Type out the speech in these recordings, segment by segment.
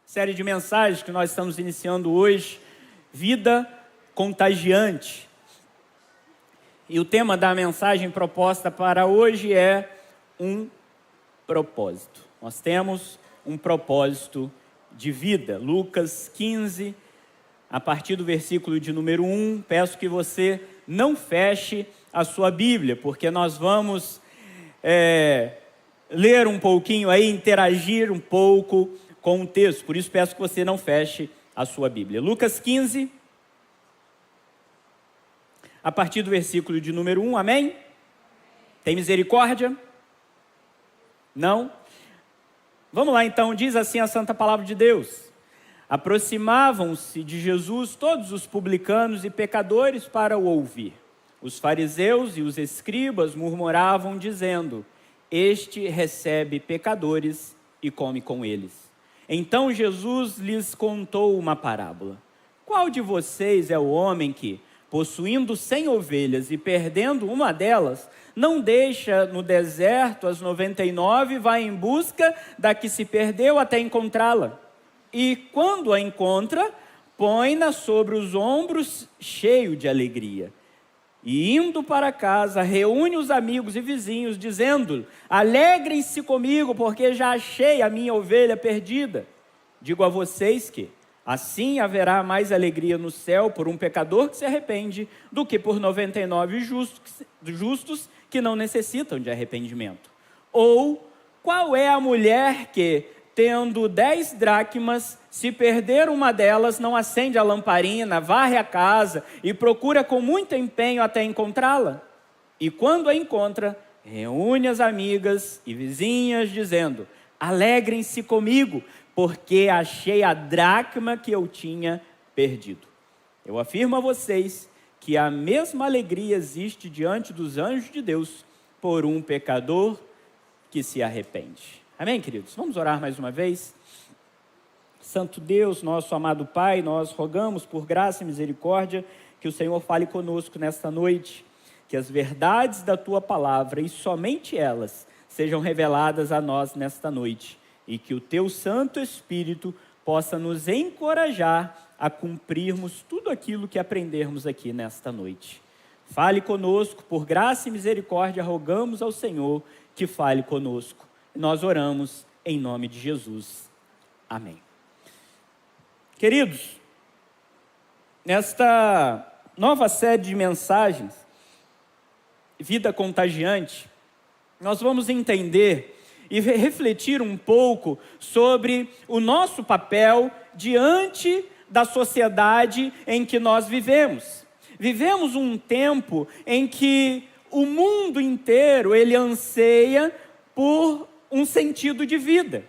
série de mensagens que nós estamos iniciando hoje, Vida Contagiante. E o tema da mensagem proposta para hoje é um propósito. Nós temos um propósito de vida. Lucas 15, a partir do versículo de número 1, peço que você não feche a sua Bíblia, porque nós vamos ler um pouquinho aí, interagir um pouco com o texto. Por isso peço que você não feche a sua Bíblia. Lucas 15, a partir do versículo de número 1, amém? Tem misericórdia? Não? Vamos lá então, diz assim a santa palavra de Deus. Aproximavam-se de Jesus todos os publicanos e pecadores para o ouvir. Os fariseus e os escribas murmuravam dizendo: este recebe pecadores e come com eles. Então Jesus lhes contou uma parábola. Qual de vocês é o homem que, possuindo 100 ovelhas e perdendo uma delas, não deixa no deserto as 99 e vai em busca da que se perdeu até encontrá-la? E quando a encontra, põe-na sobre os ombros cheio de alegria. E indo para casa, reúne os amigos e vizinhos, dizendo: alegrem-se comigo, porque já achei a minha ovelha perdida. Digo a vocês que assim haverá mais alegria no céu por um pecador que se arrepende do que por 99 justos que não necessitam de arrependimento. Ou qual é a mulher que, tendo 10 dracmas, se perder uma delas, não acende a lamparina, varre a casa e procura com muito empenho até encontrá-la? E quando a encontra, reúne as amigas e vizinhas, dizendo: alegrem-se comigo, porque achei a dracma que eu tinha perdido. Eu afirmo a vocês que a mesma alegria existe diante dos anjos de Deus por um pecador que se arrepende. Amém, queridos? Vamos orar mais uma vez? Santo Deus, nosso amado Pai, nós rogamos por graça e misericórdia que o Senhor fale conosco nesta noite, que as verdades da Tua palavra e somente elas sejam reveladas a nós nesta noite e que o Teu Santo Espírito possa nos encorajar a cumprirmos tudo aquilo que aprendermos aqui nesta noite. Fale conosco, por graça e misericórdia, rogamos ao Senhor que fale conosco. Nós oramos em nome de Jesus. Amém. Queridos, nesta nova série de mensagens, Vida Contagiante, nós vamos entender e refletir um pouco sobre o nosso papel diante da sociedade em que nós vivemos. Vivemos um tempo em que o mundo inteiro ele anseia por um sentido de vida.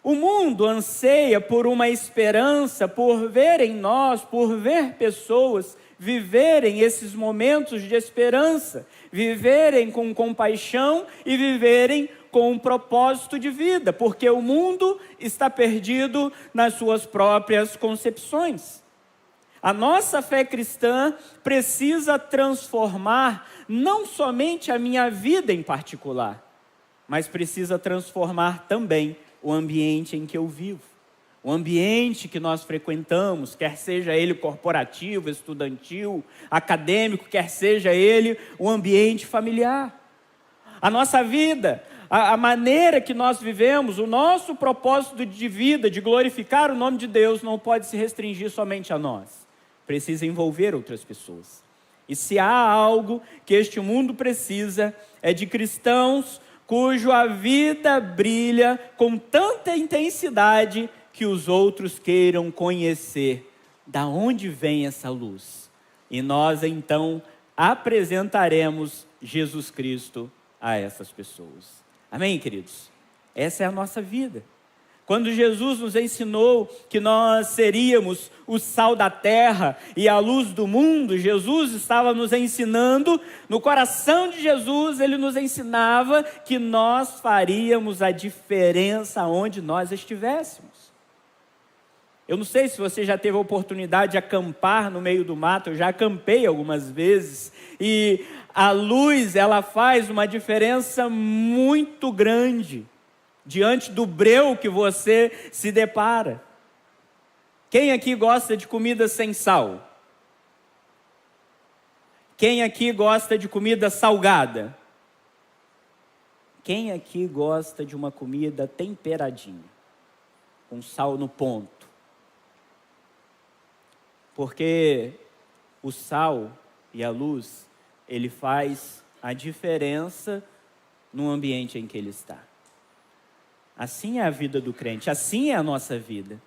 O mundo anseia por uma esperança, por ver em nós, por ver pessoas viverem esses momentos de esperança, viverem com compaixão e viverem com um propósito de vida, porque o mundo está perdido nas suas próprias concepções. A nossa fé cristã precisa transformar não somente a minha vida em particular, mas precisa transformar também o ambiente em que eu vivo. O ambiente que nós frequentamos, quer seja ele corporativo, estudantil, acadêmico, quer seja ele o ambiente familiar. A nossa vida, a maneira que nós vivemos, o nosso propósito de vida, de glorificar o nome de Deus, não pode se restringir somente a nós. Precisa envolver outras pessoas. E se há algo que este mundo precisa, é de cristãos cujo a vida brilha com tanta intensidade que os outros queiram conhecer da onde vem essa luz. E nós então apresentaremos Jesus Cristo a essas pessoas. Amém, queridos? Essa é a nossa vida. Quando Jesus nos ensinou que nós seríamos o sal da terra e a luz do mundo, Jesus estava nos ensinando, no coração de Jesus, Ele nos ensinava que nós faríamos a diferença onde nós estivéssemos. Eu não sei se você já teve a oportunidade de acampar no meio do mato, eu já acampei algumas vezes, e a luz, ela faz uma diferença muito grande diante do breu que você se depara. Quem aqui gosta de comida sem sal? Quem aqui gosta de comida salgada? Quem aqui gosta de uma comida temperadinha, com sal no ponto? Porque o sal e a luz, ele faz a diferença no ambiente em que ele está. Assim é a vida do crente, assim é a nossa vida.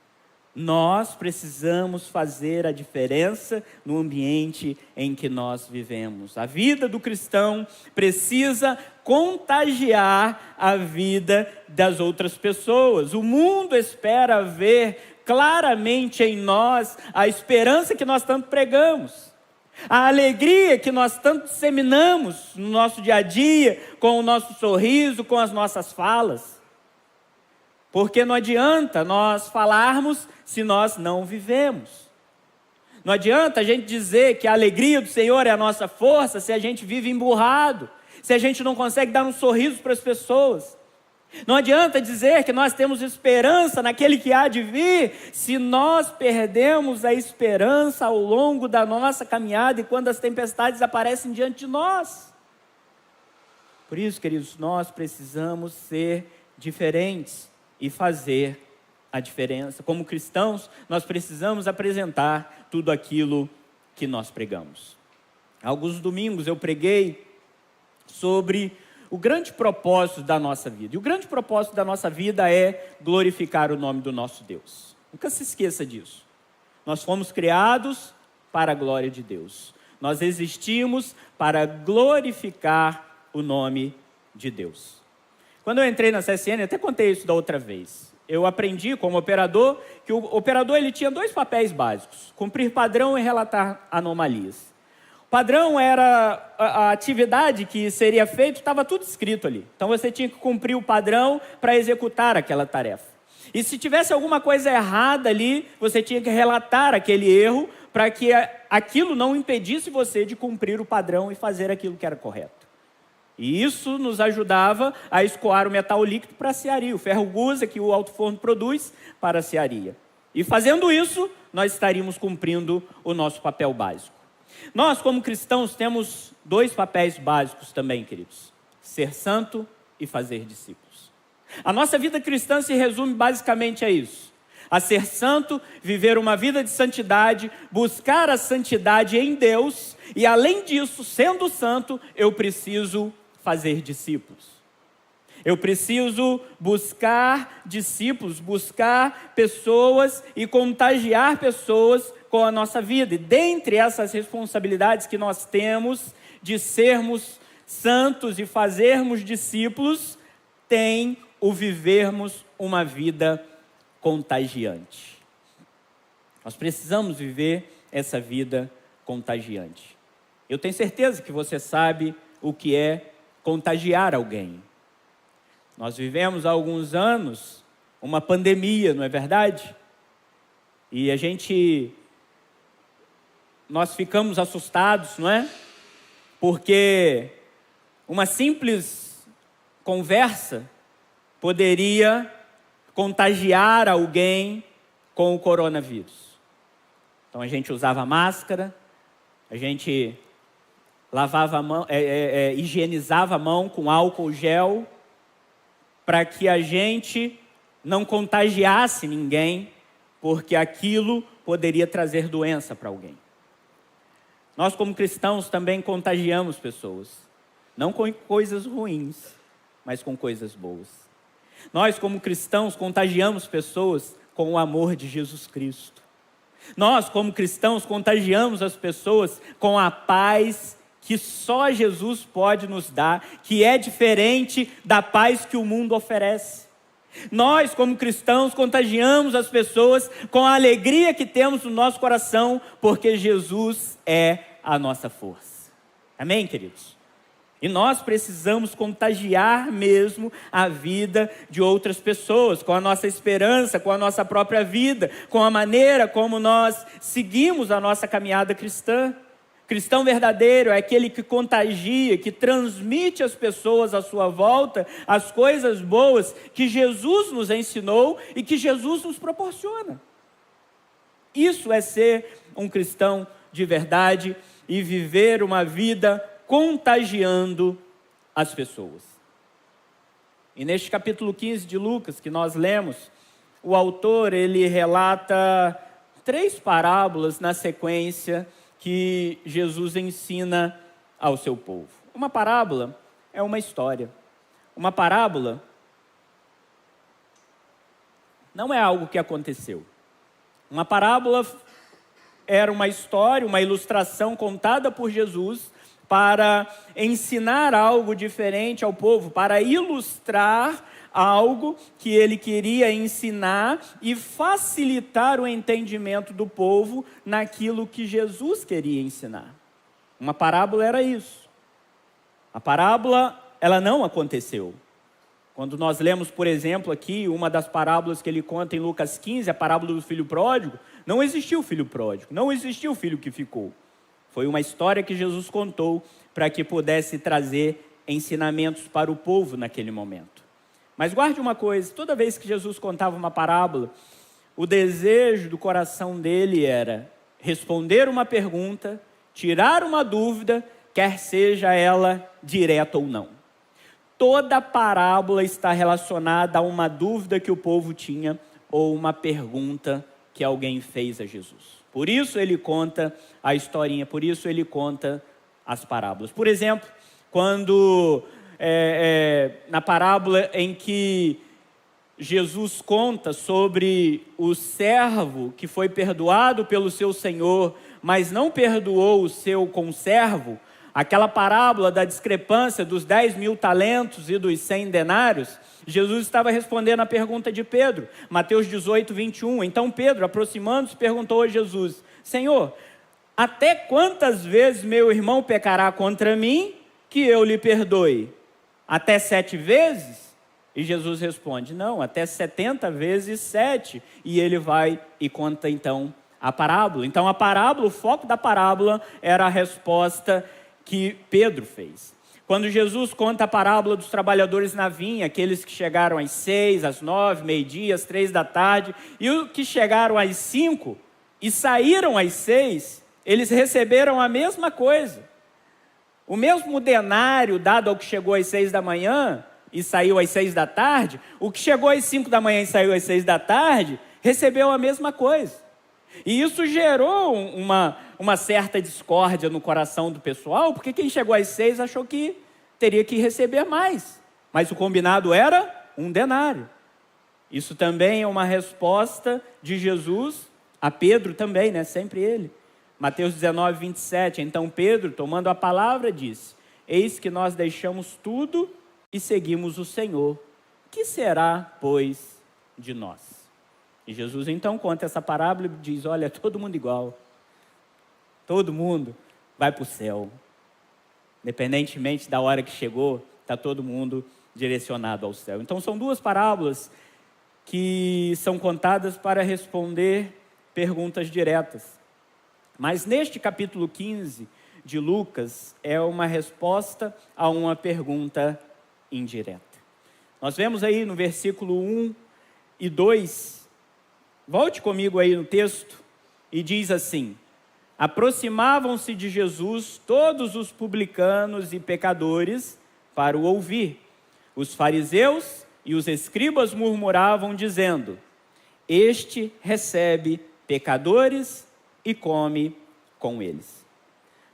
Nós precisamos fazer a diferença no ambiente em que nós vivemos. A vida do cristão precisa contagiar a vida das outras pessoas. O mundo espera ver claramente em nós a esperança que nós tanto pregamos, a alegria que nós tanto disseminamos no nosso dia a dia, com o nosso sorriso, com as nossas falas. Porque não adianta nós falarmos se nós não vivemos. Não adianta a gente dizer que a alegria do Senhor é a nossa força se a gente vive emburrado, se a gente não consegue dar um sorriso para as pessoas. Não adianta dizer que nós temos esperança naquele que há de vir, se nós perdemos a esperança ao longo da nossa caminhada e quando as tempestades aparecem diante de nós. Por isso, queridos, nós precisamos ser diferentes e fazer a diferença. Como cristãos, nós precisamos apresentar tudo aquilo que nós pregamos. Há alguns domingos eu preguei sobre o grande propósito da nossa vida. E o grande propósito da nossa vida é glorificar o nome do nosso Deus. Nunca se esqueça disso. Nós fomos criados para a glória de Deus. Nós existimos para glorificar o nome de Deus. Quando eu entrei na CSN, até contei isso da outra vez. Eu aprendi como operador que o operador ele tinha 2 papéis básicos: cumprir padrão e relatar anomalias. Padrão era a atividade que seria feita, estava tudo escrito ali. Então você tinha que cumprir o padrão para executar aquela tarefa. E se tivesse alguma coisa errada ali, você tinha que relatar aquele erro para que aquilo não impedisse você de cumprir o padrão e fazer aquilo que era correto. E isso nos ajudava a escoar o metal líquido para a cearia, o ferro gusa que o alto-forno produz para a cearia. E fazendo isso, nós estaríamos cumprindo o nosso papel básico. Nós, como cristãos, temos 2 papéis básicos também, queridos: ser santo e fazer discípulos. A nossa vida cristã se resume basicamente a isso: a ser santo, viver uma vida de santidade, buscar a santidade em Deus, e além disso, sendo santo, eu preciso fazer discípulos. Eu preciso buscar discípulos, buscar pessoas e contagiar pessoas com a nossa vida. E dentre essas responsabilidades que nós temos de sermos santos e fazermos discípulos, tem o vivermos uma vida contagiante. Nós precisamos viver essa vida contagiante. Eu tenho certeza que você sabe o que é contagiar alguém. Nós vivemos há alguns anos uma pandemia, não é verdade? E nós ficamos assustados, não é? Porque uma simples conversa poderia contagiar alguém com o coronavírus. Então a gente usava máscara, a gente lavava a mão, higienizava a mão com álcool gel, para que a gente não contagiasse ninguém, porque aquilo poderia trazer doença para alguém. Nós, como cristãos, também contagiamos pessoas, não com coisas ruins, mas com coisas boas. Nós, como cristãos, contagiamos pessoas com o amor de Jesus Cristo. Nós, como cristãos, contagiamos as pessoas com a paz que só Jesus pode nos dar, que é diferente da paz que o mundo oferece. Nós, como cristãos, contagiamos as pessoas com a alegria que temos no nosso coração, porque Jesus é a nossa força. Amém, queridos? E nós precisamos contagiar mesmo a vida de outras pessoas, com a nossa esperança, com a nossa própria vida, com a maneira como nós seguimos a nossa caminhada cristã. Cristão verdadeiro é aquele que contagia, que transmite às pessoas à sua volta as coisas boas que Jesus nos ensinou e que Jesus nos proporciona. Isso é ser um cristão de verdade e viver uma vida contagiando as pessoas. E neste capítulo 15 de Lucas, que nós lemos, o autor, ele relata 3 parábolas na sequência que Jesus ensina ao seu povo. Uma parábola é uma história. Uma parábola não é algo que aconteceu. Uma parábola era uma história, uma ilustração contada por Jesus para ensinar algo diferente ao povo, para ilustrar algo que ele queria ensinar e facilitar o entendimento do povo naquilo que Jesus queria ensinar. Uma parábola era isso. A parábola, ela não aconteceu. Quando nós lemos, por exemplo, aqui, uma das parábolas que ele conta em Lucas 15, a parábola do filho pródigo, não existiu o filho pródigo, não existiu o filho que ficou. Foi uma história que Jesus contou para que pudesse trazer ensinamentos para o povo naquele momento. Mas guarde uma coisa, toda vez que Jesus contava uma parábola, o desejo do coração dele era responder uma pergunta, tirar uma dúvida, quer seja ela direta ou não. Toda parábola está relacionada a uma dúvida que o povo tinha ou uma pergunta que alguém fez a Jesus. Por isso ele conta a historinha, por isso ele conta as parábolas. Por exemplo, quando na parábola em que Jesus conta sobre o servo que foi perdoado pelo seu senhor, mas não perdoou o seu conservo, aquela parábola da discrepância dos 10.000 talentos e dos 100 denários, Jesus estava respondendo a pergunta de Pedro, Mateus 18, 21. Então Pedro, aproximando-se, perguntou a Jesus: Senhor, até quantas vezes meu irmão pecará contra mim que eu lhe perdoe? Até 7 vezes? E Jesus responde: não, até 70 vezes 7. E ele vai e conta então a parábola. Então a parábola, o foco da parábola era a resposta que Pedro fez. Quando Jesus conta a parábola dos trabalhadores na vinha, aqueles que chegaram às 6, às 9, meio-dia, às 3 da tarde, e os que chegaram às 5 e saíram às 6, eles receberam a mesma coisa. O mesmo denário dado ao que chegou às 6 da manhã e saiu às 6 da tarde, o que chegou às 5 da manhã e saiu às 6 da tarde, recebeu a mesma coisa. E isso gerou uma certa discórdia no coração do pessoal, porque quem chegou às 6 achou que teria que receber mais. Mas o combinado era um denário. Isso também é uma resposta de Jesus a Pedro também, né? Sempre ele. Mateus 19, 27. Então Pedro, tomando a palavra, disse: eis que nós deixamos tudo e seguimos o Senhor. Que será, pois, de nós? E Jesus então conta essa parábola e diz: olha, todo mundo igual. Todo mundo vai para o céu. Independentemente da hora que chegou, está todo mundo direcionado ao céu. Então são 2 parábolas que são contadas para responder perguntas diretas. Mas neste capítulo 15 de Lucas é uma resposta a uma pergunta indireta. Nós vemos aí no versículo 1 e 2, volte comigo aí no texto, e diz assim: aproximavam-se de Jesus todos os publicanos e pecadores para o ouvir. Os fariseus e os escribas murmuravam, dizendo: este recebe pecadores e come com eles.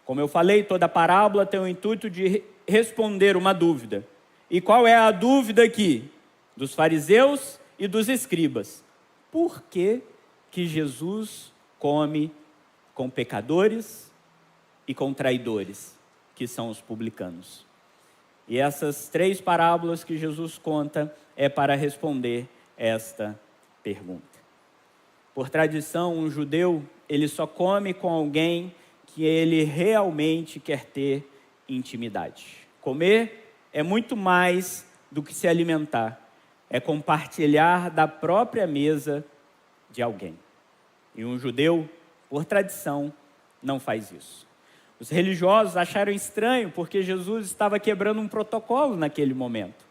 Como eu falei, toda parábola tem o intuito de responder uma dúvida. E qual é a dúvida aqui? Dos fariseus e dos escribas. Por que Jesus come com pecadores e com traidores, que são os publicanos? E essas 3 parábolas que Jesus conta é para responder esta pergunta. Por tradição, um judeu, ele só come com alguém que ele realmente quer ter intimidade. Comer é muito mais do que se alimentar. É compartilhar da própria mesa de alguém. E um judeu, por tradição, não faz isso. Os religiosos acharam estranho porque Jesus estava quebrando um protocolo naquele momento.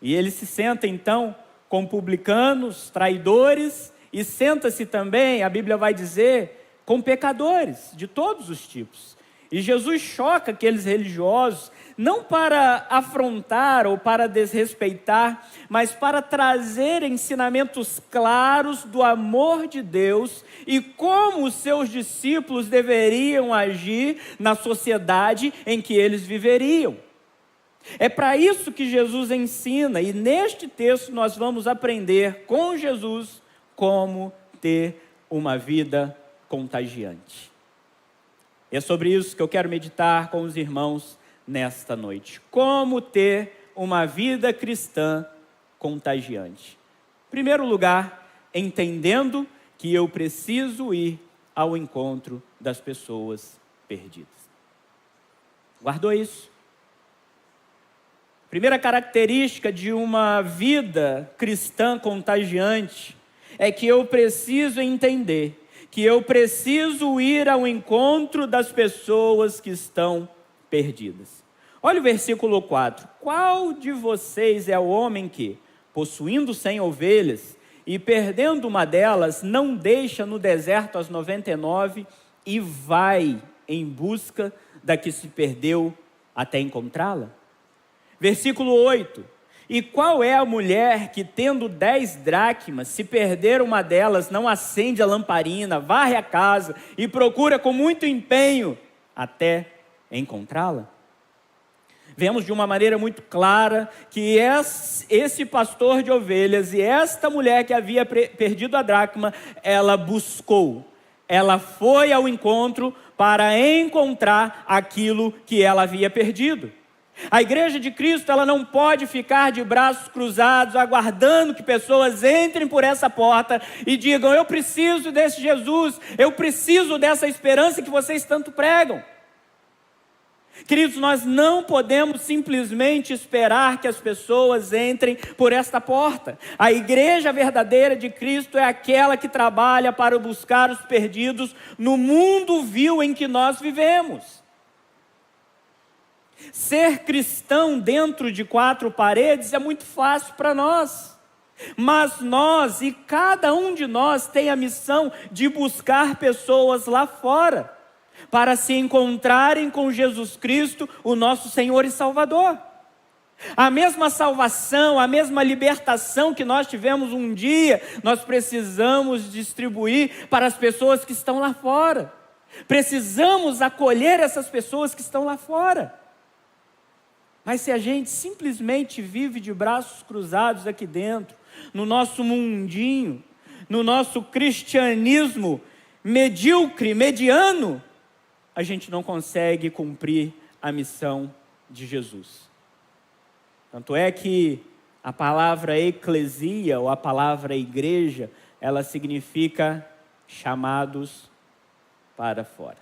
E ele se senta então com publicanos, traidores e senta-se também, a Bíblia vai dizer, com pecadores de todos os tipos. E Jesus choca aqueles religiosos, não para afrontar ou para desrespeitar, mas para trazer ensinamentos claros do amor de Deus e como os seus discípulos deveriam agir na sociedade em que eles viveriam. É para isso que Jesus ensina, e neste texto nós vamos aprender com Jesus como ter uma vida contagiante. É sobre isso que eu quero meditar com os irmãos nesta noite. Como ter uma vida cristã contagiante. Em primeiro lugar, entendendo que eu preciso ir ao encontro das pessoas perdidas. Guardou isso? Primeira característica de uma vida cristã contagiante é que eu preciso entender que eu preciso ir ao encontro das pessoas que estão perdidas. Olha o versículo 4. Qual de vocês é o homem que, possuindo 100 ovelhas e perdendo uma delas, não deixa no deserto as 99 e vai em busca da que se perdeu até encontrá-la? Versículo 8. E qual é a mulher que, tendo 10 dracmas, se perder uma delas, não acende a lamparina, varre a casa e procura com muito empenho até encontrá-la? Vemos de uma maneira muito clara que esse pastor de ovelhas e esta mulher que havia perdido a dracma, ela buscou, ela foi ao encontro para encontrar aquilo que ela havia perdido. A igreja de Cristo, ela não pode ficar de braços cruzados, aguardando que pessoas entrem por essa porta e digam: eu preciso desse Jesus, eu preciso dessa esperança que vocês tanto pregam. Queridos, nós não podemos simplesmente esperar que as pessoas entrem por esta porta. A igreja verdadeira de Cristo é aquela que trabalha para buscar os perdidos no mundo vil em que nós vivemos. Ser cristão dentro de 4 paredes é muito fácil para nós, mas nós e cada um de nós tem a missão de buscar pessoas lá fora, para se encontrarem com Jesus Cristo, o nosso Senhor e Salvador. A mesma salvação, a mesma libertação que nós tivemos um dia, nós precisamos distribuir para as pessoas que estão lá fora. Precisamos acolher essas pessoas que estão lá fora. Mas se a gente simplesmente vive de braços cruzados aqui dentro, no nosso mundinho, no nosso cristianismo medíocre, mediano, a gente não consegue cumprir a missão de Jesus. Tanto é que a palavra eclesia, ou a palavra igreja, ela significa chamados para fora.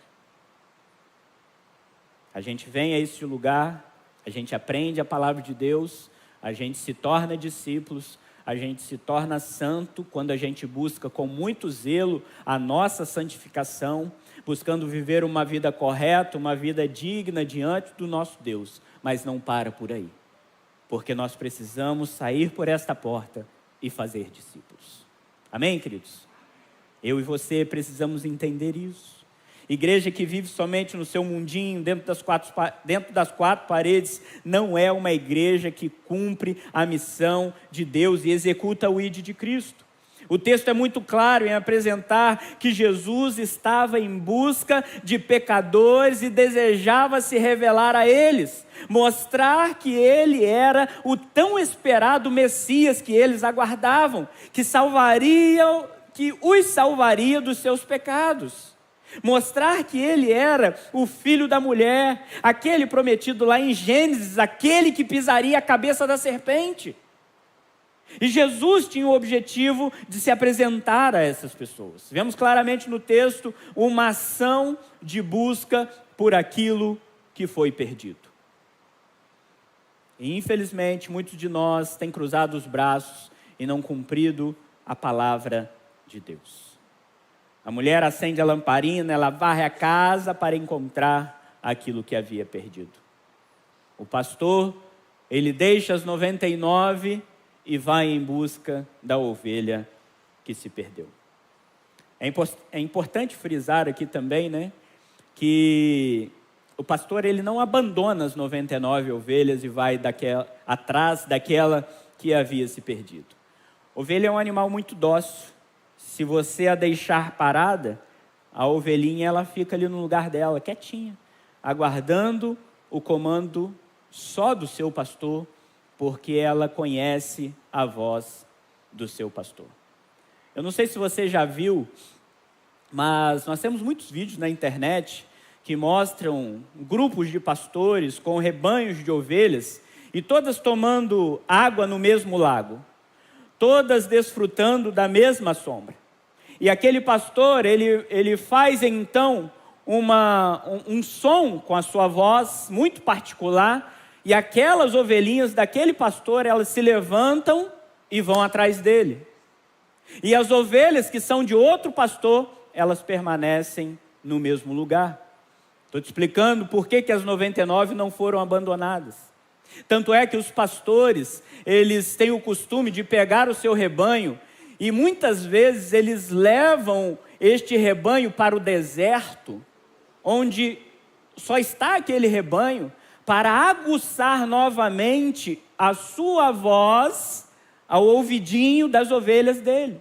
A gente vem a esse lugar, a gente aprende a palavra de Deus, a gente se torna discípulos, a gente se torna santo quando a gente busca com muito zelo a nossa santificação, buscando viver uma vida correta, uma vida digna diante do nosso Deus, mas não para por aí, porque nós precisamos sair por esta porta e fazer discípulos. Amém, queridos? Eu e você precisamos entender isso. Igreja que vive somente no seu mundinho, dentro das 4 paredes, não é uma igreja que cumpre a missão de Deus e executa o ID de Cristo. O texto é muito claro em apresentar que Jesus estava em busca de pecadores e desejava se revelar a eles, mostrar que ele era o tão esperado Messias que eles aguardavam, que os salvaria dos seus pecados. Mostrar que ele era o filho da mulher, aquele prometido lá em Gênesis, aquele que pisaria a cabeça da serpente. E Jesus tinha o objetivo de se apresentar a essas pessoas. Vemos claramente no texto uma ação de busca por aquilo que foi perdido. E infelizmente muitos de nós têm cruzado os braços e não cumprido a palavra de Deus. A mulher acende a lamparina, ela varre a casa para encontrar aquilo que havia perdido. O pastor, ele deixa as 99 e vai em busca da ovelha que se perdeu. É importante frisar aqui também, né, que o pastor ele não abandona as 99 ovelhas e vai atrás daquela que havia se perdido. Ovelha é um animal muito dócil. Se você a deixar parada, a ovelhinha ela fica ali no lugar dela, quietinha, aguardando o comando só do seu pastor, porque ela conhece a voz do seu pastor. Eu não sei se você já viu, mas nós temos muitos vídeos na internet que mostram grupos de pastores com rebanhos de ovelhas e todas tomando água no mesmo lago, todas desfrutando da mesma sombra. E aquele pastor, ele faz então um som com a sua voz muito particular, e aquelas ovelhinhas daquele pastor, elas se levantam e vão atrás dele. E as ovelhas que são de outro pastor, elas permanecem no mesmo lugar. Estou te explicando por que as 99 não foram abandonadas. Tanto é que os pastores, eles têm o costume de pegar o seu rebanho e muitas vezes eles levam este rebanho para o deserto, onde só está aquele rebanho, para aguçar novamente a sua voz ao ouvidinho das ovelhas dele,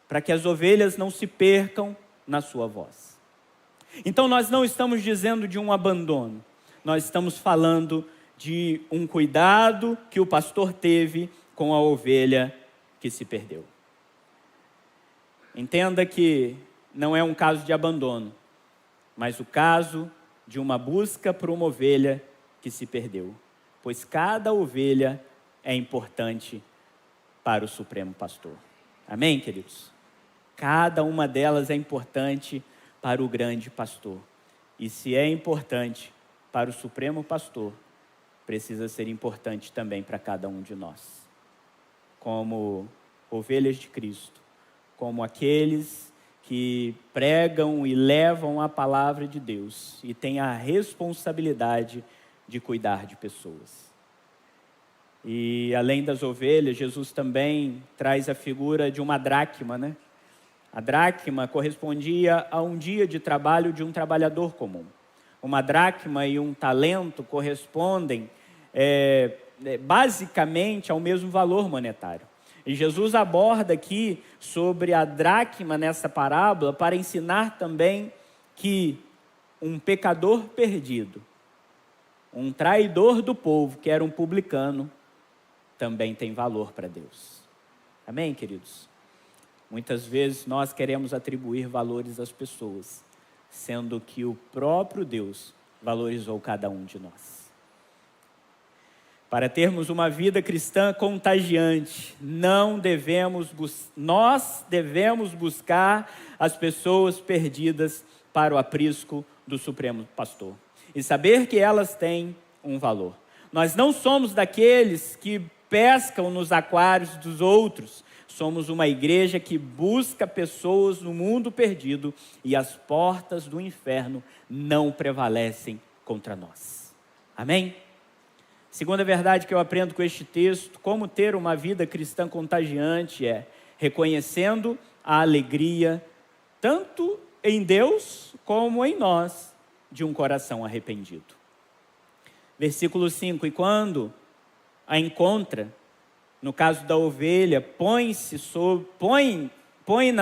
para que as ovelhas não se percam na sua voz. Então nós não estamos dizendo de um abandono, nós estamos falando de um cuidado que o pastor teve com a ovelha que se perdeu. Entenda que não é um caso de abandono, mas o caso de uma busca por uma ovelha que se perdeu, pois cada ovelha é importante para o Supremo Pastor. Amém, queridos? Cada uma delas é importante para o grande pastor. E se é importante para o Supremo Pastor, precisa ser importante também para cada um de nós. Como ovelhas de Cristo, como aqueles que pregam e levam a palavra de Deus e têm a responsabilidade de cuidar de pessoas. E além das ovelhas, Jesus também traz a figura de uma dracma, né? A dracma correspondia a um dia de trabalho de um trabalhador comum. Uma dracma e um talento correspondem basicamente ao mesmo valor monetário. E Jesus aborda aqui sobre a dracma nessa parábola para ensinar também que um pecador perdido, um traidor do povo, que era um publicano, também tem valor para Deus. Amém, queridos? Muitas vezes nós queremos atribuir valores às pessoas, sendo que o próprio Deus valorizou cada um de nós. Para termos uma vida cristã contagiante, nós devemos buscar as pessoas perdidas para o aprisco do Supremo Pastor e saber que elas têm um valor. Nós não somos daqueles que pescam nos aquários dos outros. Somos uma igreja que busca pessoas no mundo perdido e as portas do inferno não prevalecem contra nós. Amém? Segunda verdade que eu aprendo com este texto, como ter uma vida cristã contagiante é reconhecendo a alegria tanto em Deus como em nós de um coração arrependido. Versículo 5, e quando a encontra, no caso da ovelha, põe-na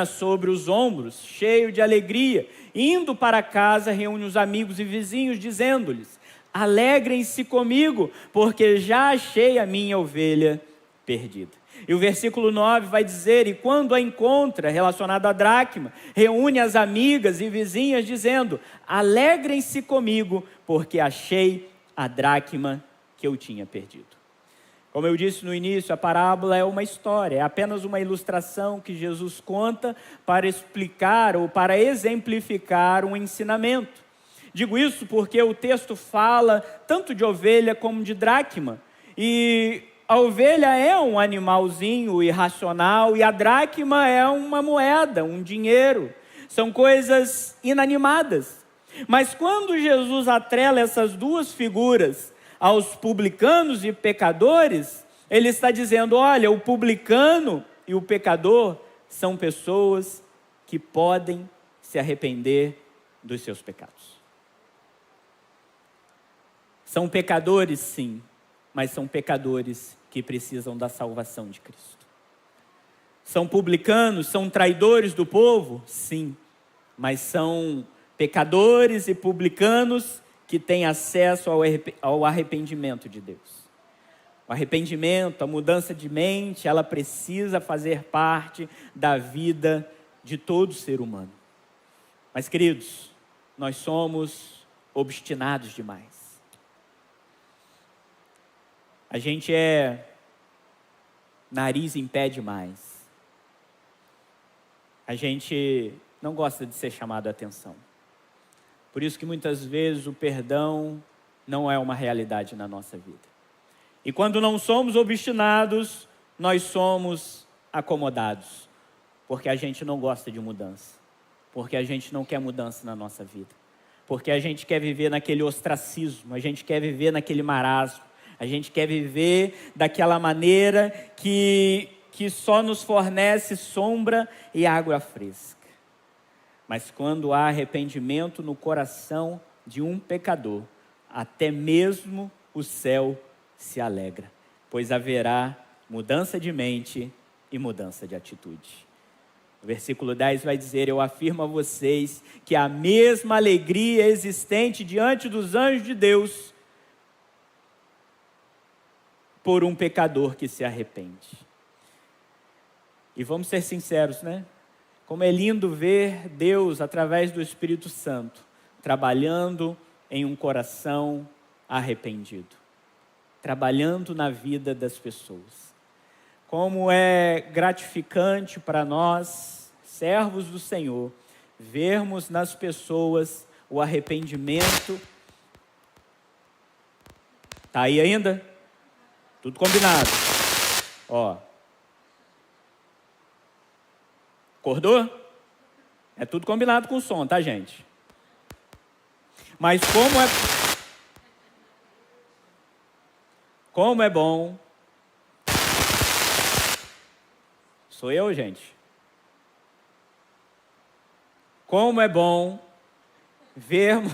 sobre os ombros, cheio de alegria, indo para casa, reúne os amigos e vizinhos, dizendo-lhes: alegrem-se comigo, porque já achei a minha ovelha perdida. E o versículo 9 vai dizer: e quando a encontra, relacionado à dracma, reúne as amigas e vizinhas, dizendo: alegrem-se comigo, porque achei a dracma que eu tinha perdido. Como eu disse no início, a parábola é uma história, é apenas uma ilustração que Jesus conta para explicar ou para exemplificar um ensinamento. Digo isso porque o texto fala tanto de ovelha como de dracma. E a ovelha é um animalzinho irracional e a dracma é uma moeda, um dinheiro. São coisas inanimadas. Mas quando Jesus atrela essas duas figuras aos publicanos e pecadores, ele está dizendo: olha, o publicano e o pecador são pessoas que podem se arrepender dos seus pecados. São pecadores, sim, mas são pecadores que precisam da salvação de Cristo. São publicanos, são traidores do povo? Sim, mas são pecadores e publicanos que têm acesso ao arrependimento de Deus. O arrependimento, a mudança de mente, ela precisa fazer parte da vida de todo ser humano. Mas, queridos, nós somos obstinados demais. A gente é nariz em pé demais. A gente não gosta de ser chamado a atenção. Por isso que muitas vezes o perdão não é uma realidade na nossa vida. E quando não somos obstinados, nós somos acomodados. Porque a gente não gosta de mudança. Porque a gente não quer mudança na nossa vida. Porque a gente quer viver naquele ostracismo, a gente quer viver naquele marasmo. A gente quer viver daquela maneira que só nos fornece sombra e água fresca. Mas quando há arrependimento no coração de um pecador, até mesmo o céu se alegra, pois haverá mudança de mente e mudança de atitude. O versículo 10 vai dizer: eu afirmo a vocês que a mesma alegria existente diante dos anjos de Deus por um pecador que se arrepende. E vamos ser sinceros, né? Como é lindo ver Deus, através do Espírito Santo, trabalhando em um coração arrependido. Trabalhando na vida das pessoas. Como é gratificante para nós, servos do Senhor, vermos nas pessoas o arrependimento. Está aí ainda? Tudo combinado. Ó. Acordou? É tudo combinado com o som, tá, gente? Mas como é bom. Sou eu, gente. Como é bom vermos.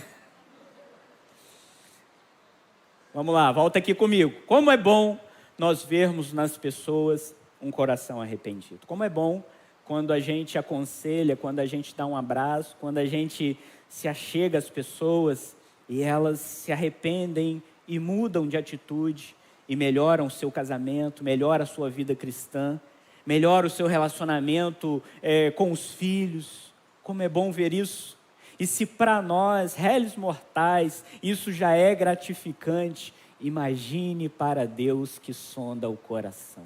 Vamos lá, volta aqui comigo. Como é bom nós vermos nas pessoas um coração arrependido. Como é bom quando a gente aconselha, quando a gente dá um abraço, quando a gente se achega às pessoas e elas se arrependem e mudam de atitude e melhoram o seu casamento, melhoram a sua vida cristã, melhoram o seu relacionamento com os filhos. Como é bom ver isso. E se para nós, réis mortais, isso já é gratificante, imagine para Deus que sonda o coração.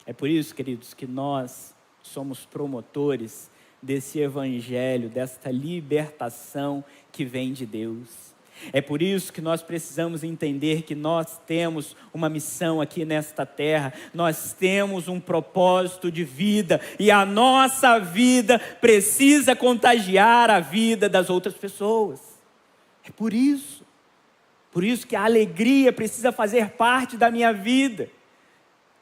É por isso, queridos, que nós somos promotores desse evangelho, desta libertação que vem de Deus. É por isso que nós precisamos entender que nós temos uma missão aqui nesta terra, nós temos um propósito de vida e a nossa vida precisa contagiar a vida das outras pessoas. É por isso que a alegria precisa fazer parte da minha vida.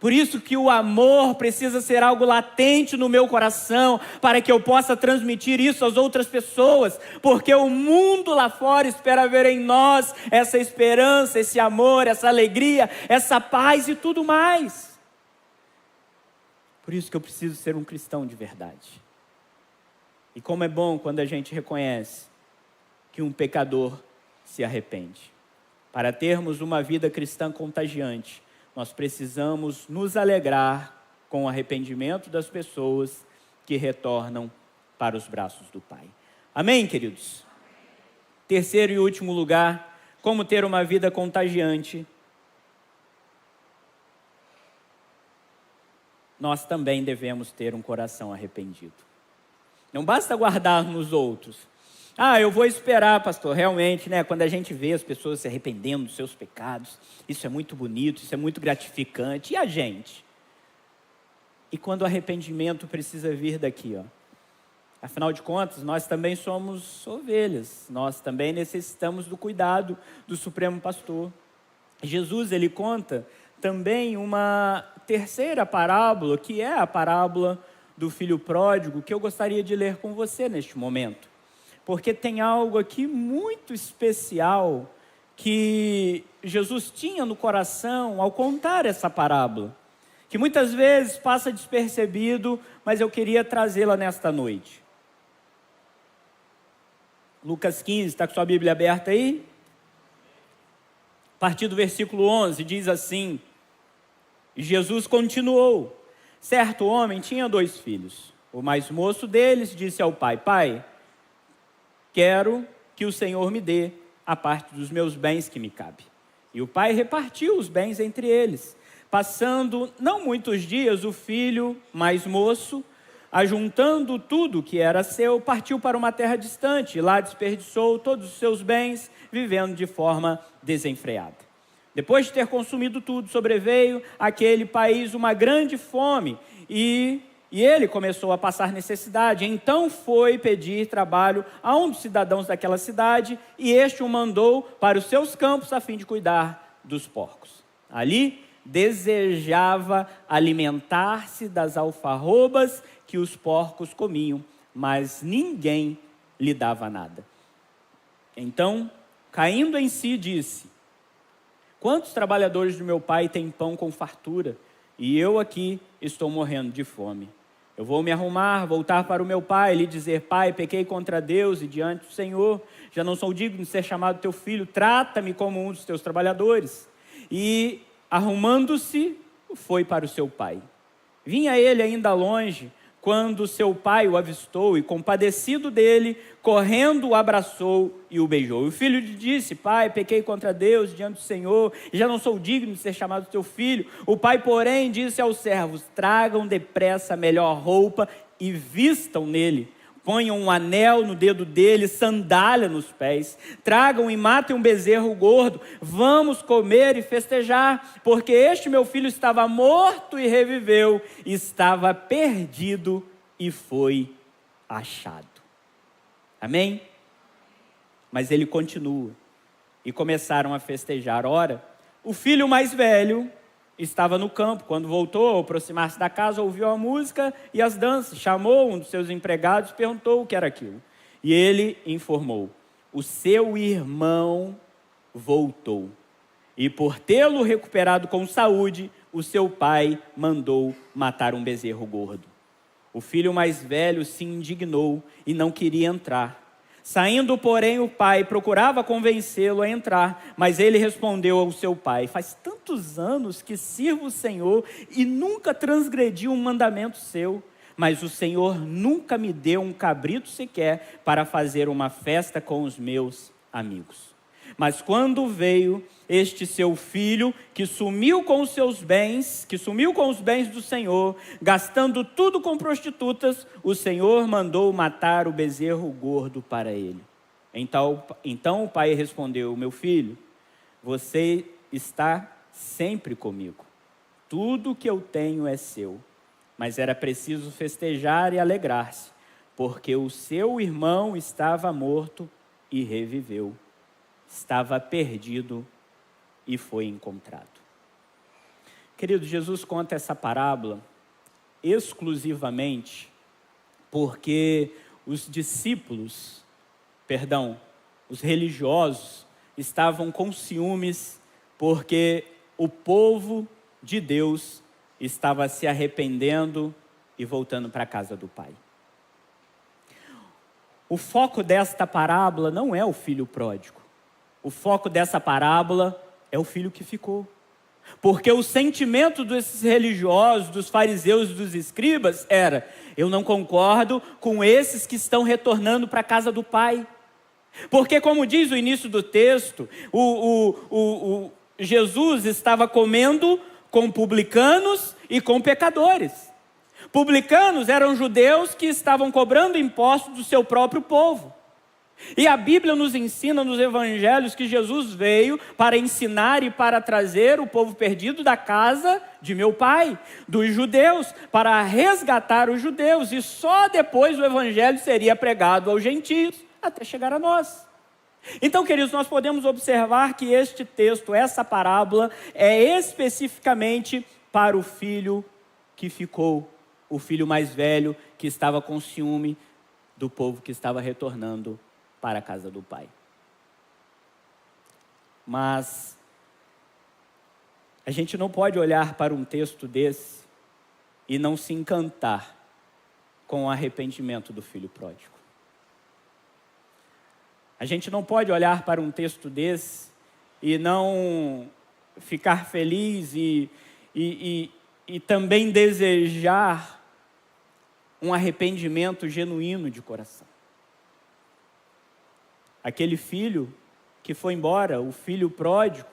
Por isso que o amor precisa ser algo latente no meu coração, para que eu possa transmitir isso às outras pessoas, porque o mundo lá fora espera ver em nós essa esperança, esse amor, essa alegria, essa paz e tudo mais. Por isso que eu preciso ser um cristão de verdade. E como é bom quando a gente reconhece que um pecador se arrepende. Para termos uma vida cristã contagiante, nós precisamos nos alegrar com o arrependimento das pessoas que retornam para os braços do Pai. Amém, queridos? Terceiro e último lugar, como ter uma vida contagiante. Nós também devemos ter um coração arrependido. Não basta guardar nos outros. Eu vou esperar, pastor, realmente, né? Quando a gente vê as pessoas se arrependendo dos seus pecados, isso é muito bonito, isso é muito gratificante. E a gente? E quando o arrependimento precisa vir daqui, ó. Afinal de contas, nós também somos ovelhas, nós também necessitamos do cuidado do Supremo Pastor. Jesus, ele conta também uma terceira parábola, que é a parábola do filho pródigo que eu gostaria de ler com você neste momento. Porque tem algo aqui muito especial que Jesus tinha no coração ao contar essa parábola, que muitas vezes passa despercebido, mas eu queria trazê-la nesta noite. Lucas 15, está com sua Bíblia aberta aí? A partir do versículo 11, diz assim: Jesus continuou: certo homem tinha 2 filhos. O mais moço deles disse ao pai: Pai, quero que o Senhor me dê a parte dos meus bens que me cabe. E o pai repartiu os bens entre eles. Passando não muitos dias, o filho mais moço, ajuntando tudo que era seu, partiu para uma terra distante, e lá desperdiçou todos os seus bens, vivendo de forma desenfreada. Depois de ter consumido tudo, sobreveio àquele país uma grande fome, e ele começou a passar necessidade. Então foi pedir trabalho a um dos cidadãos daquela cidade, e este o mandou para os seus campos a fim de cuidar dos porcos. Ali desejava alimentar-se das alfarrobas que os porcos comiam, mas ninguém lhe dava nada. Então, caindo em si, disse: quantos trabalhadores do meu pai têm pão com fartura, e eu aqui estou morrendo de fome? Eu vou me arrumar, voltar para o meu pai, e lhe dizer: Pai, pequei contra Deus e diante do Senhor, já não sou digno de ser chamado teu filho, trata-me como um dos teus trabalhadores. E, arrumando-se, foi para o seu pai. Vinha ele ainda longe, quando seu pai o avistou, e compadecido dele, correndo o abraçou e o beijou. E o filho lhe disse: Pai, pequei contra Deus diante do Senhor, e já não sou digno de ser chamado teu filho. O pai, porém, disse aos servos: tragam depressa a melhor roupa e vistam nele. Ponham um anel no dedo dele, sandália nos pés. Tragam e matem um bezerro gordo. Vamos comer e festejar, porque este meu filho estava morto e reviveu, estava perdido e foi achado. Amém? Mas ele continua. E começaram a festejar. Ora, o filho mais velho estava no campo. Quando voltou, ao aproximar-se da casa, ouviu a música e as danças. Chamou um dos seus empregados e perguntou o que era aquilo. E ele informou: o seu irmão voltou. E por tê-lo recuperado com saúde, o seu pai mandou matar um bezerro gordo. O filho mais velho se indignou e não queria entrar. Saindo, porém, o pai procurava convencê-lo a entrar, mas ele respondeu ao seu pai: faz tantos anos que sirvo o Senhor e nunca transgredi um mandamento seu, mas o Senhor nunca me deu um cabrito sequer para fazer uma festa com os meus amigos. Mas quando veio este seu filho, que sumiu com os bens do Senhor, gastando tudo com prostitutas, o Senhor mandou matar o bezerro gordo para ele. Então o pai respondeu: meu filho, você está sempre comigo. Tudo que eu tenho é seu. Mas era preciso festejar e alegrar-se, porque o seu irmão estava morto e reviveu. Estava perdido e foi encontrado. Querido, Jesus conta essa parábola exclusivamente porque os religiosos, estavam com ciúmes porque o povo de Deus estava se arrependendo e voltando para a casa do Pai. O foco desta parábola não é o filho pródigo. O foco dessa parábola é o filho que ficou. Porque o sentimento desses religiosos, dos fariseus e dos escribas era: eu não concordo com esses que estão retornando para a casa do Pai. Porque, como diz o início do texto, Jesus estava comendo com publicanos e com pecadores. Publicanos eram judeus que estavam cobrando impostos do seu próprio povo. E a Bíblia nos ensina nos evangelhos que Jesus veio para ensinar e para trazer o povo perdido da casa de meu pai, dos judeus, para resgatar os judeus. E só depois o evangelho seria pregado aos gentios, até chegar a nós. Então, queridos, nós podemos observar que este texto, essa parábola, é especificamente para o filho que ficou. o filho mais velho que estava com ciúme do povo que estava retornando para a casa do pai. Mas a gente não pode olhar para um texto desse e não se encantar com o arrependimento do filho pródigo. A gente não pode olhar para um texto desse e não ficar feliz e também desejar um arrependimento genuíno de coração. Aquele filho que foi embora, o filho pródigo,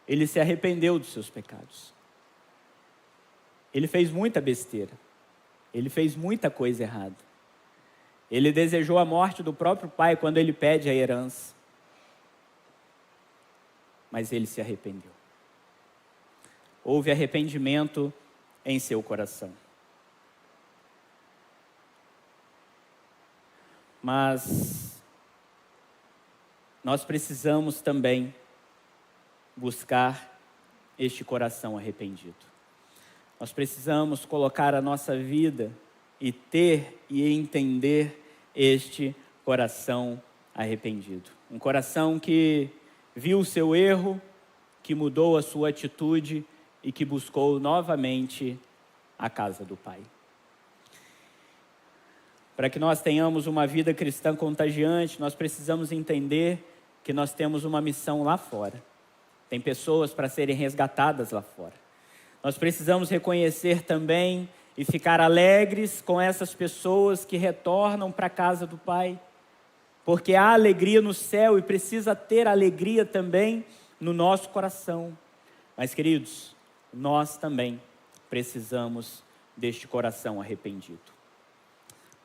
ele se arrependeu dos seus pecados. Ele fez muita besteira. Ele fez muita coisa errada. Ele desejou a morte do próprio pai quando ele pede a herança. Mas ele se arrependeu. Houve arrependimento em seu coração. Mas nós precisamos também buscar este coração arrependido. Nós precisamos colocar a nossa vida e ter e entender este coração arrependido. Um coração que viu o seu erro, que mudou a sua atitude e que buscou novamente a casa do Pai. Para que nós tenhamos uma vida cristã contagiante, nós precisamos entender que nós temos uma missão lá fora. Tem pessoas para serem resgatadas lá fora. Nós precisamos reconhecer também e ficar alegres com essas pessoas que retornam para a casa do Pai. Porque há alegria no céu e precisa ter alegria também no nosso coração. Mas, queridos, nós também precisamos deste coração arrependido.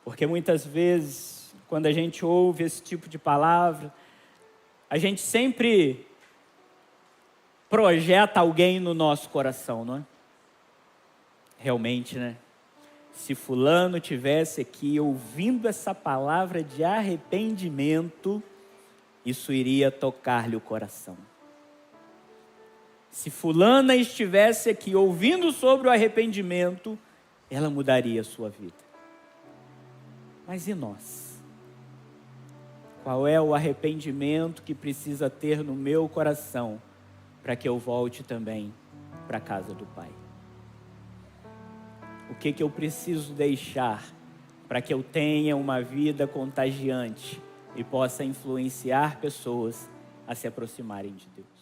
Porque muitas vezes, quando a gente ouve esse tipo de palavra, a gente sempre projeta alguém no nosso coração, não é? Realmente, né? Se fulano tivesse aqui ouvindo essa palavra de arrependimento, isso iria tocar-lhe o coração. Se fulana estivesse aqui ouvindo sobre o arrependimento, ela mudaria a sua vida. Mas e nós? Qual é o arrependimento que precisa ter no meu coração para que eu volte também para a casa do Pai? O que eu preciso deixar para que eu tenha uma vida contagiante e possa influenciar pessoas a se aproximarem de Deus?